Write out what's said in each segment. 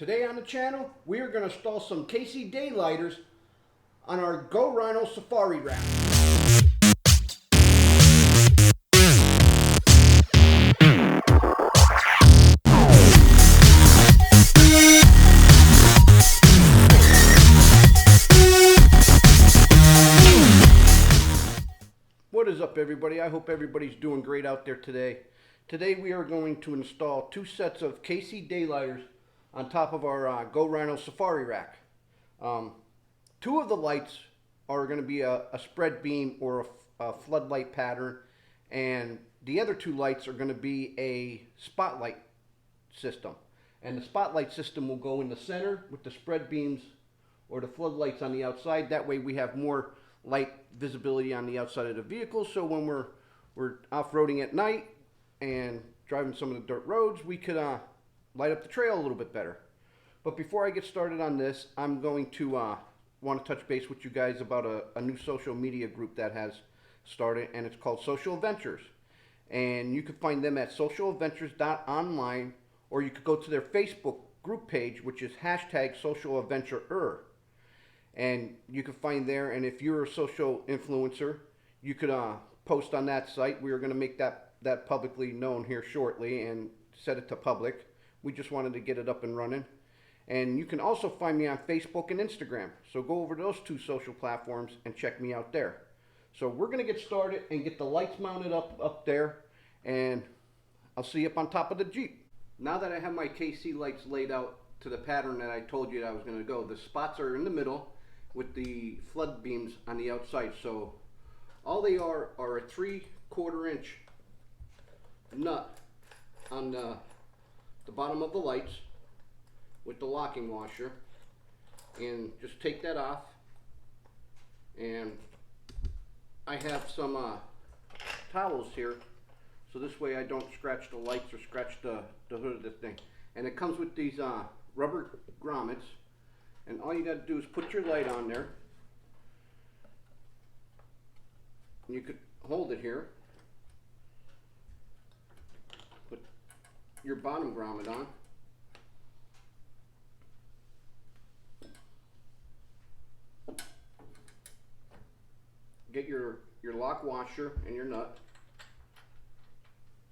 Today on the channel, we are going to install some KC daylighters on our Go Rhino Safari rack. What is up, everybody? I hope everybody's doing great out there today. Today we are going to install two sets of KC daylighters on top of our Go Rhino Safari rack. Two of the lights are going to be a spread beam or a floodlight pattern, and the other two lights are going to be a spotlight system. And the spotlight system will go in the center with the spread beams or the floodlights on the outside. That way we have more light visibility on the outside of the vehicle, so when we're off-roading at night and driving some of the dirt roads, we could light up the trail a little bit better. But before I get started on this, I'm going to want to touch base with you guys about a new social media group that has started, and it's called Social Adventures. And you can find them at socialadventures.online, or you could go to their Facebook group page, which is #SocialAdventurer. And you can find there, and if you're a social influencer, you could post on that site. We are going to make that publicly known here shortly and set it to public. We just wanted to get it up and running. And you can also find me on Facebook and Instagram. So go over to those two social platforms and check me out there. So we're going to get started and get the lights mounted up there, and I'll see you up on top of the Jeep. Now that I have my KC lights laid out to the pattern that I told you that I was going to go, the spots are in the middle with the flood beams on the outside. So all they are a 3/4 inch nut on the bottom of the lights with the locking washer, and just take that off. And I have some towels here, so this way I don't scratch the lights or scratch the hood of the thing. And it comes with these rubber grommets, and all you got to do is put your light on there. You could hold it here, put your bottom grommet on, get your lock washer and your nut,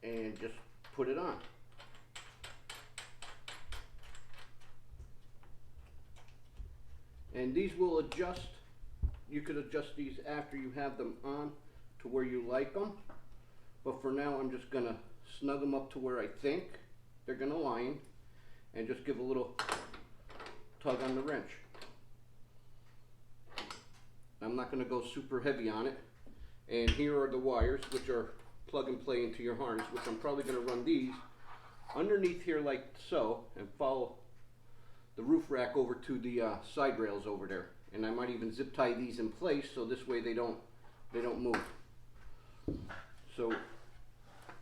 and just put it on. And these will adjust. You could adjust these after you have them on to where you like them. But for now, I'm just going to snug them up to where I think they're going to line, and just give a little tug on the wrench. I'm not going to go super heavy on it. And here are the wires, which are plug and play into your harness, which I'm probably going to run these underneath here like so, and follow the roof rack over to the side rails over there. And I might even zip tie these in place, so this way they don't move. So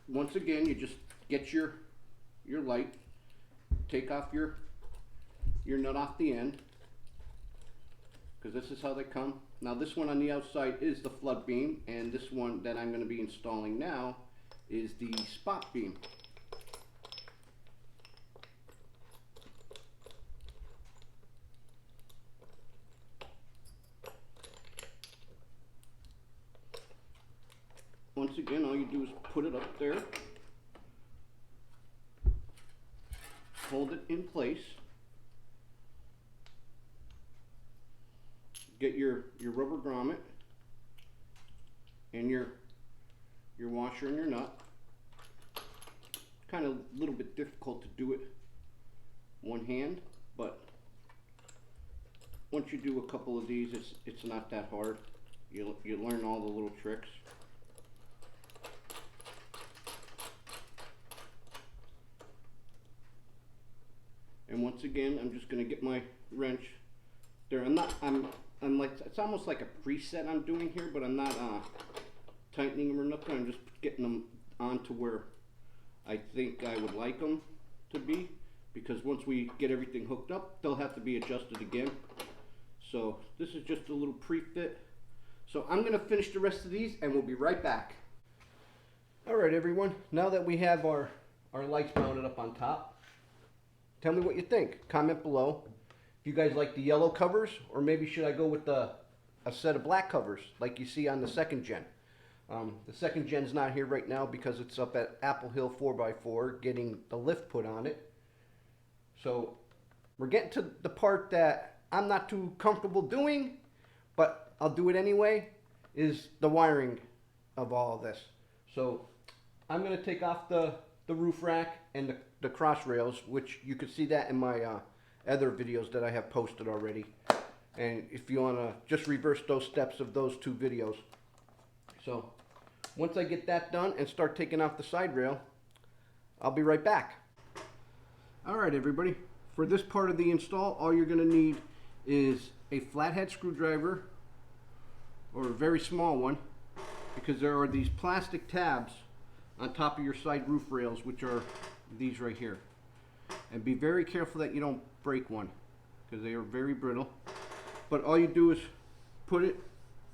once again, you just get your light, take off your nut off the end, because this is how they come. Now this one on the outside is the flood beam, and this one that I'm going to be installing now is the spot beam. Once again, all you do is put it up there, hold it in place, get your rubber grommet and your washer and your nut. Kind of a little bit difficult to do it one hand, but once you do a couple of these, it's not that hard. You learn all the little tricks. And once again, I'm just going to get my wrench there. I'm like, it's almost like a preset I'm doing here, but I'm not tightening them or nothing. I'm just getting them onto where I think I would like them to be, because once we get everything hooked up, they'll have to be adjusted again. So this is just a little pre-fit. So I'm going to finish the rest of these, and we'll be right back. Alright everyone, now that we have our lights mounted up on top, Tell me what you think. Comment below. If you guys like the yellow covers, or maybe should I go with a set of black covers like you see on the second gen. The second gen's not here right now because it's up at Apple Hill 4x4 getting the lift put on it. So we're getting to the part that I'm not too comfortable doing, but I'll do it anyway, is the wiring of all of this. So I'm going to take off the roof rack and the cross rails, which you can see that in my other videos that I have posted already. And if you want to just reverse those steps of those two videos. So once I get that done and start taking off the side rail, I'll be right back. Alright everybody, for this part of the install, all you're going to need is a flathead screwdriver, or a very small one, because there are these plastic tabs on top of your side roof rails, which are these right here. And be very careful that you don't break one, because they are very brittle. But all you do is put it,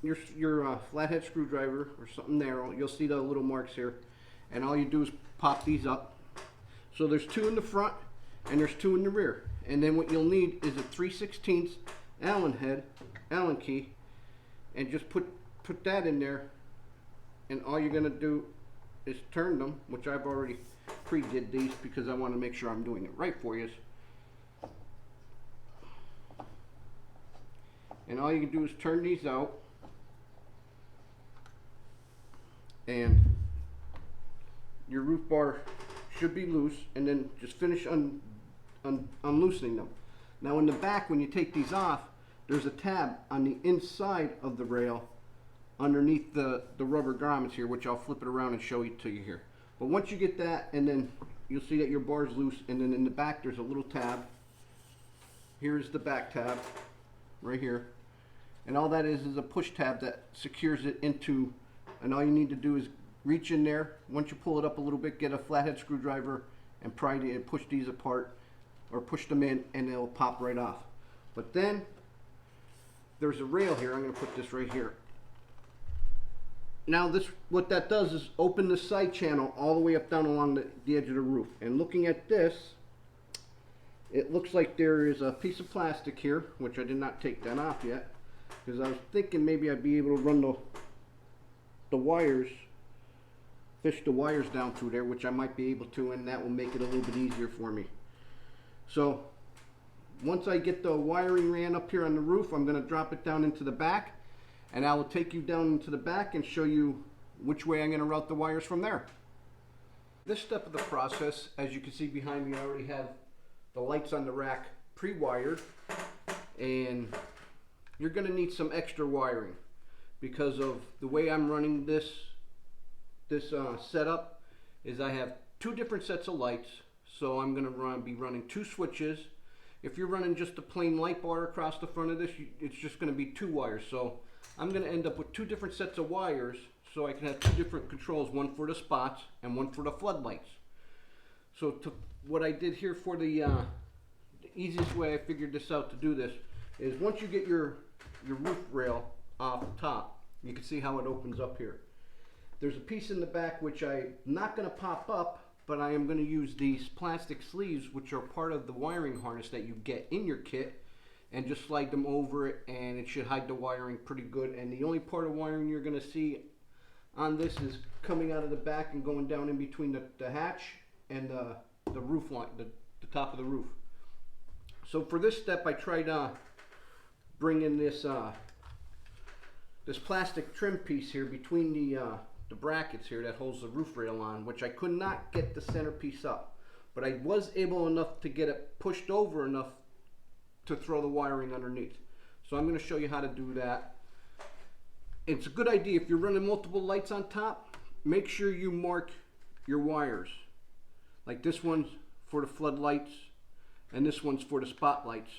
your flathead screwdriver or something narrow, you'll see the little marks here, and all you do is pop these up. So there's two in the front and there's two in the rear. And then what you'll need is a 3/16 Allen key, and just put that in there, and all you're gonna do is turn them, which I've already pre-did these because I want to make sure I'm doing it right for you. And all you can do is turn these out, and your roof bar should be loose, and then just finish unloosening them. Now in the back, when you take these off, there's a tab on the inside of the rail underneath the rubber grommets here, which I'll flip it around and show it to you here. But once you get that, and then you'll see that your bar is loose, and then in the back there's a little tab. Here's the back tab right here, and all that is a push tab that secures it into, and all you need to do is reach in there. Once you pull it up a little bit, get a flathead screwdriver and pry it and push these apart, or push them in, and they'll pop right off. But then there's a rail here. I'm going to put this right here. Now this, what that does is open the side channel all the way up down along the edge of the roof. And looking at this, it looks like there is a piece of plastic here, which I did not take that off yet, because I was thinking maybe I'd be able to run the wires, fish the wires down through there, which I might be able to, and that will make it a little bit easier for me. So once I get the wiring ran up here on the roof, I'm going to drop it down into the back, and I will take you down into the back and show you which way I'm going to route the wires from there. This step of the process, as you can see behind me, I already have the lights on the rack pre-wired, and you're going to need some extra wiring because of the way I'm running this setup. Is I have two different sets of lights, so I'm going to be running two switches. If you're running just a plain light bar across the front of this, it's just going to be two wires. So I'm going to end up with two different sets of wires, so I can have two different controls, one for the spots and one for the floodlights. So what I did here for the easiest way I figured this out to do this is, once you get your roof rail off the top, you can see how it opens up here. There's a piece in the back which I'm not going to pop up, but I am going to use these plastic sleeves, which are part of the wiring harness that you get in your kit, and just slide them over it, and it should hide the wiring pretty good. And the only part of wiring you're going to see on this is coming out of the back and going down in between the hatch and the roof line, the top of the roof. So for this step, I tried bringing this this plastic trim piece here between the brackets here that holds the roof rail on, which I could not get the center piece up, but I was able enough to get it pushed over enough to throw the wiring underneath. So I'm going to show you how to do that. It's a good idea, if you're running multiple lights on top, make sure you mark your wires. Like this one's for the floodlights, and this one's for the spotlights.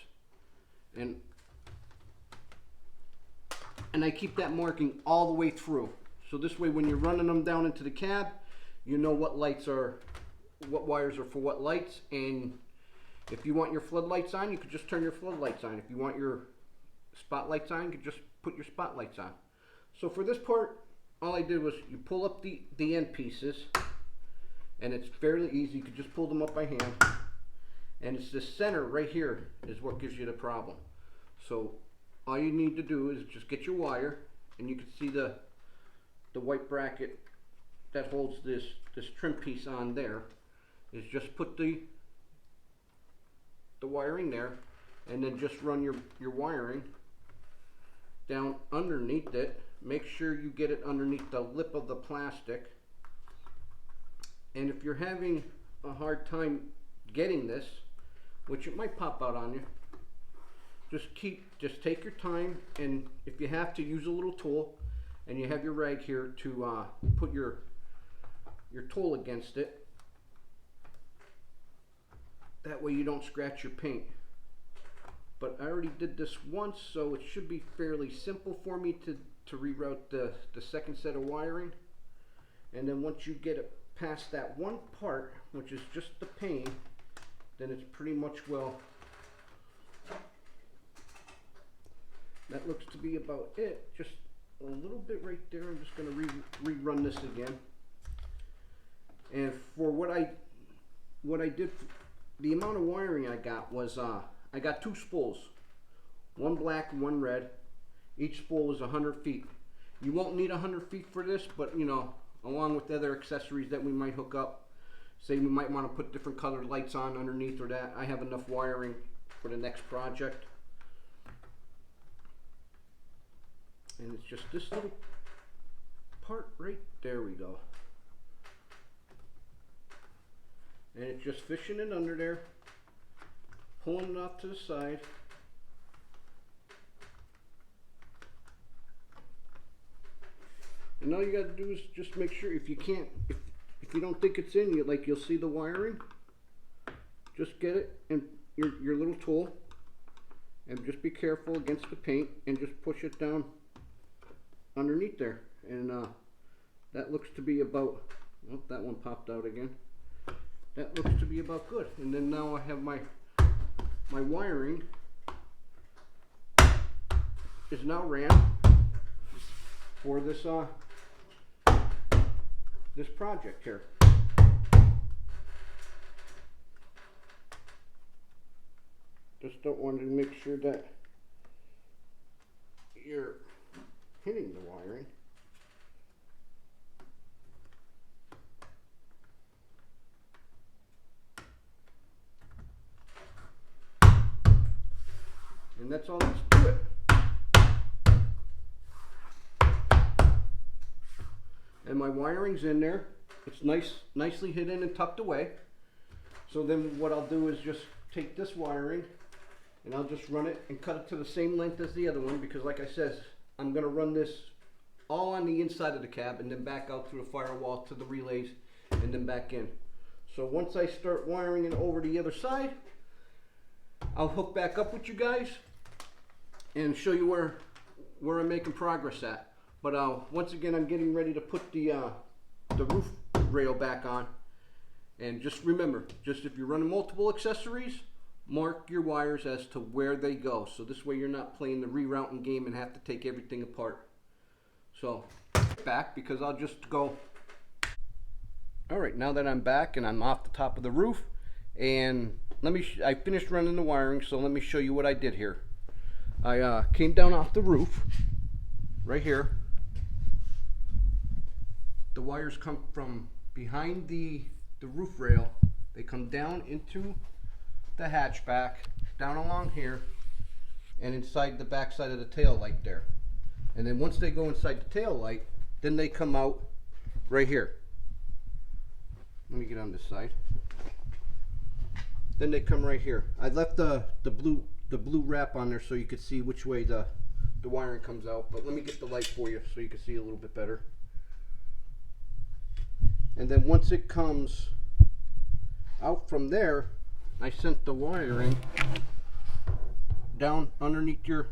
And I keep that marking all the way through. So this way, when you're running them down into the cab, you know what wires are for what lights. And if you want your floodlights on, you could just turn your floodlights on. If you want your spotlights on, you could just put your spotlights on. So for this part, all I did was you pull up the end pieces, and it's fairly easy. You could just pull them up by hand, and it's this center right here is what gives you the problem. So all you need to do is just get your wire, and you can see the white bracket that holds this trim piece on there. Is just put the wiring there, and then just run your wiring down underneath it. Make sure you get it underneath the lip of the plastic. And if you're having a hard time getting this, which it might pop out on you, just take your time, and if you have to, use a little tool, and you have your rag here to put your tool against it. That way you don't scratch your paint. But I already did this once, so it should be fairly simple for me to reroute the second set of wiring. And then once you get it past that one part, which is just the paint, then it's pretty much well. That looks to be about it. Just a little bit right there. I'm just going to rerun this again. And for what I did, the amount of wiring I got was I got 2 spools, one black and one red. Each spool is 100 feet. You won't need 100 feet for this, but you know, along with other accessories that we might hook up, say we might want to put different colored lights on underneath or that, I have enough wiring for the next project. And it's just this little part right there. We go. And it's just fishing it under there, pulling it off to the side. And all you got to do is just make sure, if you can't, if you don't think it's in you, like you'll see the wiring, just get it in your little tool, and just be careful against the paint, and just push it down underneath there. And that looks to be about, oh, that one popped out again. That looks to be about good. And then now I have my wiring is now ran for this this project here. Just don't want to make sure that you're hitting the wiring. And that's all that's to it. And my wiring's in there. It's nicely hidden and tucked away. So then what I'll do is just take this wiring, and I'll just run it and cut it to the same length as the other one, because like I said, I'm going to run this all on the inside of the cab and then back out through the firewall to the relays and then back in. So once I start wiring it over the other side, I'll hook back up with you guys and show you where I'm making progress at. But once again, I'm getting ready to put the roof rail back on. And just remember, just if you're running multiple accessories, mark your wires as to where they go. So this way you're not playing the rerouting game and have to take everything apart. So back, because I'll just go. All right, now that I'm back and I'm off the top of the roof, and I finished running the wiring, so let me show you what I did here. I came down off the roof right here. The wires come from behind the roof rail. They come down into the hatchback, down along here, and inside the back side of the tail light there. And then once they go inside the tail light, then they come out right here. Let me get on this side. Then they come right here. I left the blue wrap on there so you could see which way the wiring comes out. But let me get the light for you so you can see a little bit better. And then once it comes out from there, I sent the wiring down underneath your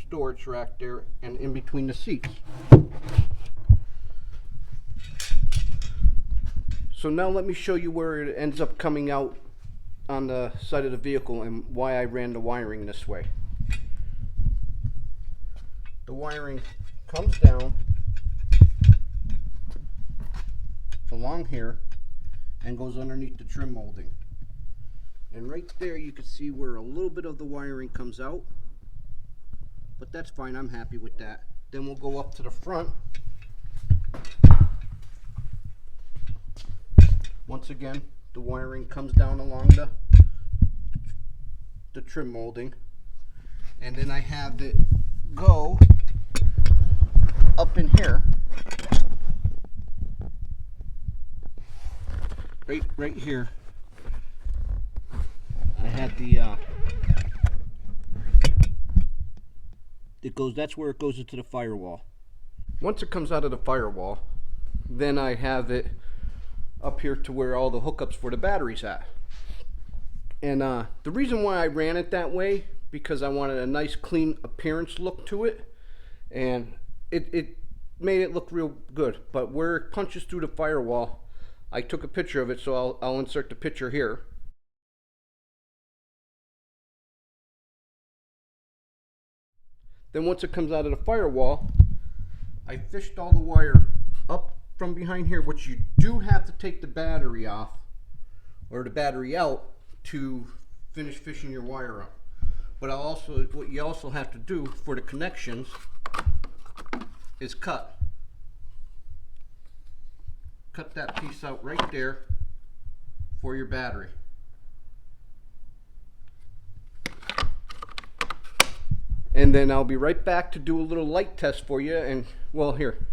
storage rack there and in between the seats. So now let me show you where it ends up coming out on the side of the vehicle and why I ran the wiring this way. The wiring comes down along here and goes underneath the trim molding. And right there you can see where a little bit of the wiring comes out, but that's fine, I'm happy with that. Then we'll go up to the front. Once again, the wiring comes down along the trim molding, and then I have it go up in here, right here. I had the that's where it goes into the firewall. Once it comes out of the firewall, then I have it up here to where all the hookups for the batteries at. And the reason why I ran it that way, because I wanted a nice clean appearance look to it, and it made it look real good. But where it punches through the firewall, I took a picture of it, so I'll insert the picture here. Then once it comes out of the firewall, I fished all the wire up from behind here, which you do have to take the battery off, or the battery out, to finish fishing your wire up. But what you also have to do for the connections is cut that piece out right there for your battery. And then I'll be right back to do a little light test for you. And well, here,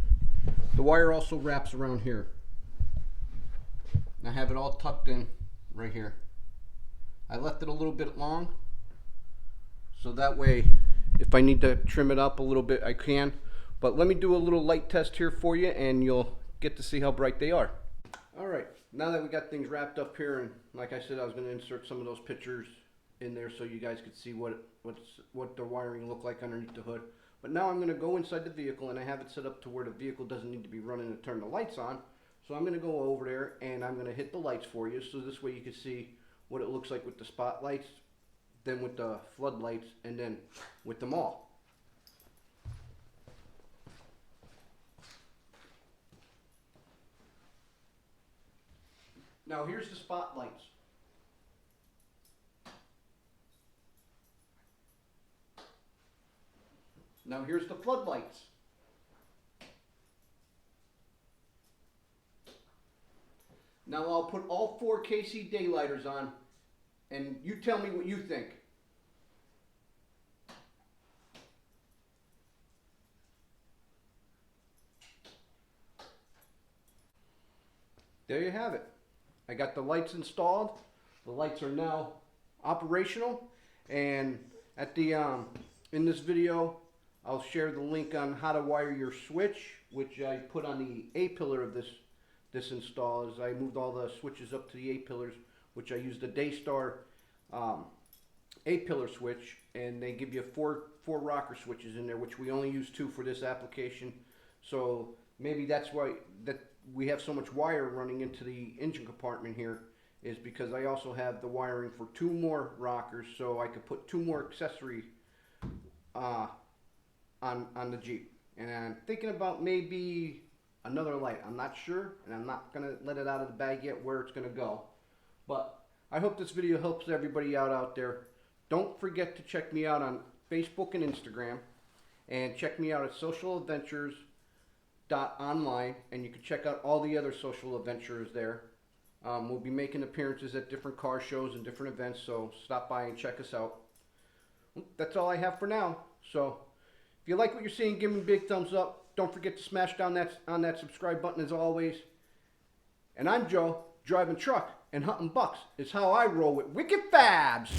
the wire also wraps around here. And I have it all tucked in right here. I left it a little bit long, so that way if I need to trim it up a little bit I can. But let me do a little light test here for you, and you'll get to see how bright they are. Alright, now that we got things wrapped up here, and like I said, I was going to insert some of those pictures in there so you guys could see what the wiring looked like underneath the hood. But now I'm going to go inside the vehicle, and I have it set up to where the vehicle doesn't need to be running to turn the lights on. So I'm going to go over there and I'm going to hit the lights for you, so this way you can see what it looks like with the spotlights, then with the floodlights, and then with them all. Now here's the spotlights. Now here's the floodlights. Now I'll put all 4 KC daylighters on, and you tell me what you think. There you have it. I got the lights installed. The lights are now operational, and at the in this video I'll share the link on how to wire your switch, which I put on the A-pillar of this install. As I moved all the switches up to the A-pillars, which I used the Daystar A-pillar switch, and they give you four rocker switches in there, which we only use 2 for this application. So maybe that's why we have so much wire running into the engine compartment here, is because I also have the wiring for 2 more rockers, so I could put 2 more accessory on the Jeep. And I'm thinking about maybe another light. I'm not sure, and I'm not gonna let it out of the bag yet where it's gonna go. But I hope this video helps everybody out there. Don't forget to check me out on Facebook and Instagram, and check me out at socialadventures.online, and you can check out all the other social adventures there. We'll be making appearances at different car shows and different events, so stop by and check us out. That's all I have for now. So if you like what you're seeing, give me a big thumbs up. Don't forget to smash down on that subscribe button as always. And I'm Joe, driving truck and hunting bucks is how I roll with Wicked Fabs.